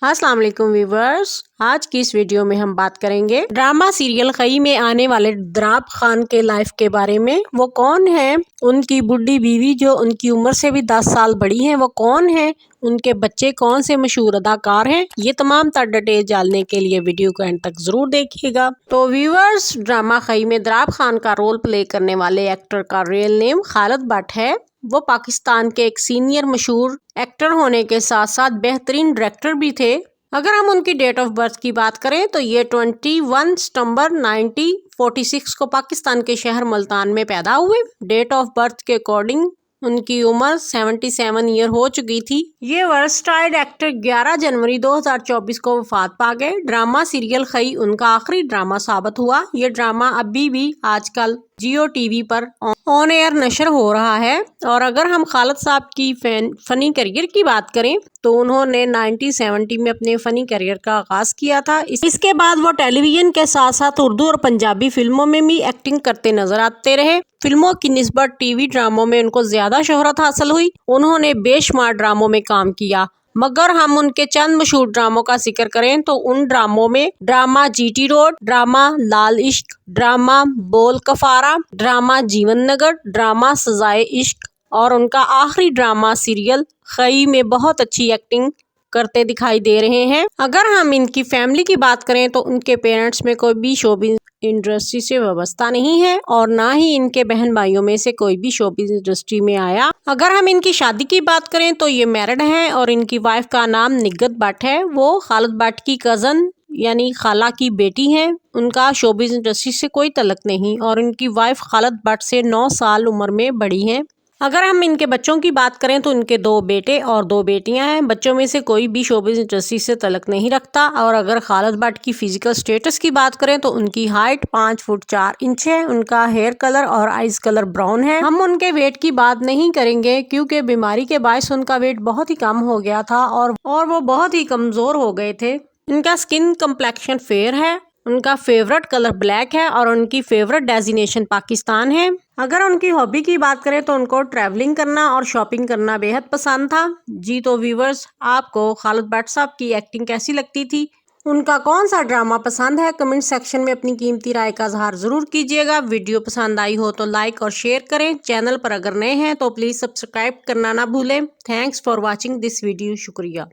अस्सलाम वालेकुम व्यूवर्स, आज की इस वीडियो में हम बात करेंगे ड्रामा सीरियल खई में आने वाले द्राब खान के लाइफ के बारे में। वो कौन है, उनकी बुढ़ी बीवी जो उनकी उम्र से भी 10 साल बड़ी है वो कौन है, उनके बच्चे कौन से मशहूर अदाकार हैं, ये तमाम तर डिटेल जानने के लिए वीडियो को एंड तक जरूर देखिएगा। तो व्यूवर्स, ड्रामा खई में द्राब खान का रोल प्ले करने वाले एक्टर का रियल नेम खालिद भट्ट है। वो पाकिस्तान के एक सीनियर मशहूर एक्टर होने के साथ साथ बेहतरीन डायरेक्टर भी थे। अगर हम उनकी डेट ऑफ बर्थ की बात करें तो ये 21 सितंबर 1946 को पाकिस्तान के शहर मुल्तान में पैदा हुए। डेट ऑफ बर्थ के अकॉर्डिंग उनकी उम्र 77 ईयर हो चुकी थी। ये वर्सटाइल एक्टर 11 जनवरी 2024 को वफात पा गए। ड्रामा सीरियल खई उनका आखिरी ड्रामा साबित हुआ। ये ड्रामा अभी भी आजकल जियो टीवी पर ऑन एयर नशर हो रहा है। और अगर हम खालिद साहब की फनी करियर की बात करें तो उन्होंने 1970 में अपने फनी करियर का आगाज किया था। इसके बाद वो टेलीविजन के साथ साथ उर्दू और पंजाबी फिल्मों में भी एक्टिंग करते नजर आते रहे। फिल्मों की निस्बत टीवी ड्रामों में उनको ज्यादा शोहरत हासिल हुई। उन्होंने बेशुमार ड्रामों में काम किया, मगर हम उनके चंद मशहूर ड्रामों का जिक्र करें तो उन ड्रामों में ड्रामा जीटी रोड, ड्रामा लाल इश्क, ड्रामा बोल कफारा, ड्रामा जीवन नगर, ड्रामा सजाए इश्क और उनका आखिरी ड्रामा सीरियल खई में बहुत अच्छी एक्टिंग करते दिखाई दे रहे हैं। अगर हम इनकी फैमिली की बात करें तो उनके पेरेंट्स में कोई भी शोबिज़ इंडस्ट्री से वाबस्ता नहीं है और ना ही इनके बहन भाइयों में से कोई भी शोबिज़ इंडस्ट्री में आया। अगर हम इनकी शादी की बात करें तो ये मैरिड हैं और इनकी वाइफ का नाम निगत भट्ट है। वो खालिद भट्ट की कज़न यानी खाला की बेटी हैं। उनका शोबिज़ इंडस्ट्री से कोई तल्लुक नहीं और इनकी वाइफ खालिद भट्ट से 9 साल उम्र में बड़ी हैं। अगर हम इनके बच्चों की बात करें तो इनके 2 बेटे और 2 बेटियां हैं। बच्चों में से कोई भी शोबिज़ इंडस्ट्री से तल्लुक नहीं रखता। और अगर खालिद भट्ट की फिजिकल स्टेटस की बात करें तो उनकी हाइट 5 फुट 4 इंच है। उनका हेयर कलर और आइज कलर ब्राउन है। हम उनके वेट की बात नहीं करेंगे क्योंकि बीमारी के बायस उनका वेट बहुत ही कम हो गया था और वो बहुत ही कमजोर हो गए थे। इनका स्किन कम्प्लेक्शन फेयर है। उनका फेवरेट कलर ब्लैक है और उनकी फेवरेट डेजिनेशन पाकिस्तान है। अगर उनकी हॉबी की बात करें तो उनको ट्रैवलिंग करना और शॉपिंग करना बेहद पसंद था। जी तो व्यूवर्स, आपको खालिद भट्ट साहब की एक्टिंग कैसी लगती थी, उनका कौन सा ड्रामा पसंद है, कमेंट सेक्शन में अपनी कीमती राय का इजहार जरूर कीजिएगा। वीडियो पसंद आई हो तो लाइक और शेयर करें। चैनल पर अगर नए हैं तो प्लीज सब्सक्राइब करना ना भूलें। Thanks for watching this video. शुक्रिया।